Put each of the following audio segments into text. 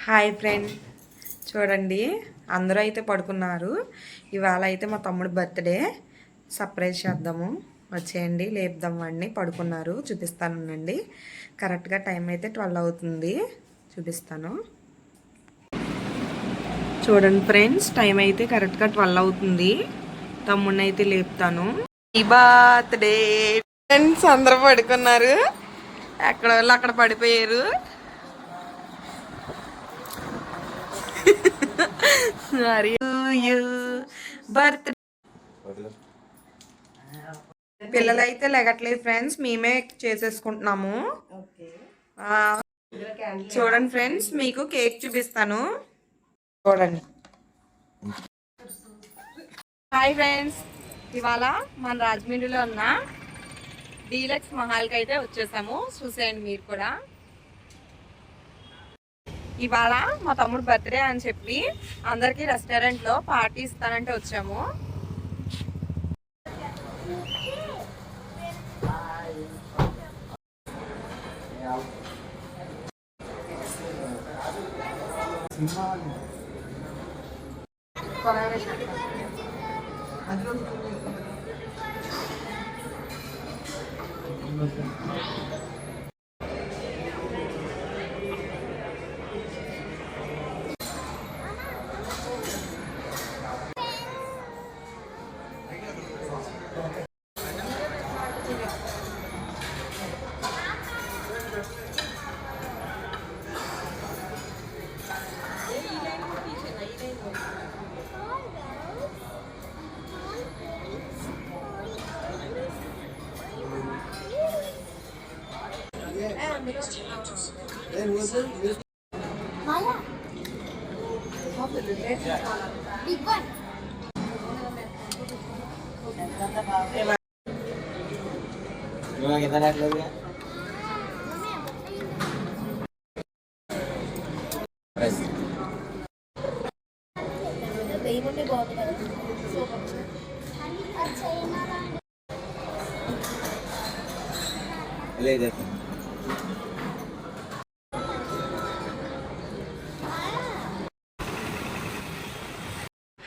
Hi friend, చూడండి అందరూ అయితే పడుకున్నారు. ఇవాళ అయితే మా తమ్ముడు బర్త్డే సర్ప్రైజ్ చేద్దాము. వచ్చేయండి, లేపుదాం వాడిని. పడుకున్నారు, చూపిస్తానండి. కరెక్ట్గా టైం అయితే 12 అవుతుంది, చూపిస్తాను. చూడండి ఫ్రెండ్స్, టైం అయితే కరెక్ట్గా 12 అవుతుంది. తమ్ముడిని అయితే లేపుతాను. ఈ బర్త్డే ఫ్రెండ్స్ అందరూ పడుకున్నారు, ఎక్కడ వాళ్ళు అక్కడ పడిపోయారు. బర్త్ పిల్లలైతే లెగట్లేదు ఫ్రెండ్స్, మేమే చేసేసుకుంటున్నాము. చూడండి ఫ్రెండ్స్, మీకు కేక్ చూపిస్తాను, చూడండి. హాయ్ ఫ్రెండ్స్, ఇవాళ మన రాజమండ్రిలో ఉన్న డీలక్స్ మహల్కి అయితే వచ్చేసాము. చూసేయండి మీరు కూడా. ఇవాళ మా తమ్ముడు బర్త్డే అని చెప్పి అందరికి రెస్టారెంట్ లో పార్టీ ఇస్తానంటే వచ్చాము.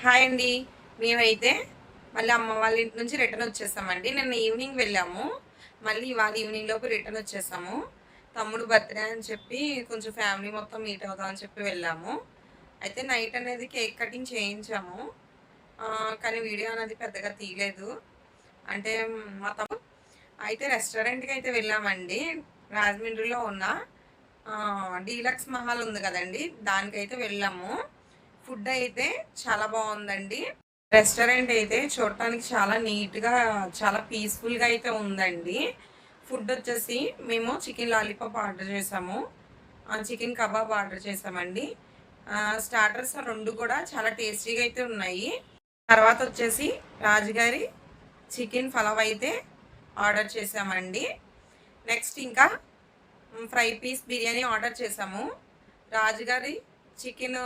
హాయ్ అండి, మేమైతే మళ్ళీ అమ్మ వాళ్ళ ఇంటి నుంచి రిటర్న్ వచ్చేసామండి. నిన్న ఈవినింగ్ వెళ్ళాము, మళ్ళీ ఇవాళ ఈవినింగ్ లోపు రిటర్న్ వచ్చేసాము. తమ్ముడు బర్త్డే అని చెప్పి కొంచెం ఫ్యామిలీ మొత్తం మీట్ అవుతామని చెప్పి వెళ్ళాము. అయితే నైట్ అనేది కేక్ కటింగ్ చేయించాము, కానీ వీడియో అనేది పెద్దగా తీయలేదు. అంటే మా తమ్ముడు అయితే రెస్టారెంట్కి అయితే వెళ్ళామండి. రాజమండ్రిలో ఉన్న డీలక్స్ మహల్ ఉంది కదండి, దానికైతే వెళ్ళాము. ఫుడ్ అయితే చాలా బాగుందండి. రెస్టారెంట్ అయితే చూడటానికి చాలా నీట్గా, చాలా పీస్ఫుల్గా అయితే ఉందండి. ఫుడ్ వచ్చేసి మేము చికెన్ లాలీపాప్ ఆర్డర్ చేసాము, చికెన్ కబాబ్ ఆర్డర్ చేసామండి. స్టార్టర్స్ రెండు కూడా చాలా టేస్టీగా అయితే ఉన్నాయి. తర్వాత వచ్చేసి రాజుగారి చికెన్ పలావ్ అయితే ఆర్డర్ చేసామండి. నెక్స్ట్ ఇంకా ఫ్రై పీస్ బిర్యానీ ఆర్డర్ చేసాము. రాజుగారి చికెన్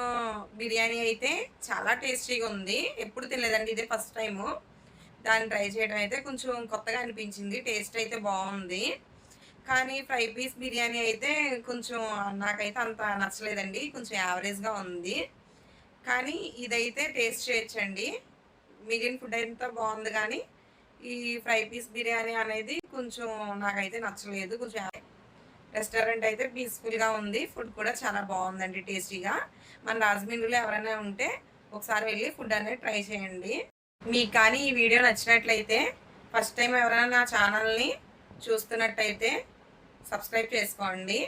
బిర్యానీ అయితే చాలా టేస్టీగా ఉంది, ఎప్పుడు తినలేదండి, ఇదే ఫస్ట్ టైము. దాన్ని ట్రై చేయడం అయితే కొంచెం కొత్తగా అనిపించింది, టేస్ట్ అయితే బాగుంది. కానీ ఫ్రై పీస్ బిర్యానీ అయితే కొంచెం నాకైతే అంత నచ్చలేదండి, కొంచెం యావరేజ్గా ఉంది. కానీ ఇదైతే టేస్ట్ చేయొచ్చండి. మిగిలిన ఫుడ్ అంతా బాగుంది, కానీ ఈ ఫ్రై పీస్ బిర్యానీ అనేది కొంచెం నాకైతే నచ్చలేదు. కొంచెం రెస్టారెంట్ అయితే పీస్ఫుల్గా ఉంది, ఫుడ్ కూడా చాలా బాగుందండి, టేస్టీగా. మన రాజమండ్రిలో ఎవరైనా ఉంటే ఒకసారి వెళ్ళి ఫుడ్ అనేది ట్రై చేయండి. మీకు కానీ ఈ వీడియో నచ్చినట్లయితే, ఫస్ట్ టైం ఎవరైనా నా ఛానల్ని చూస్తున్నట్టయితే సబ్స్క్రైబ్ చేసుకోండి.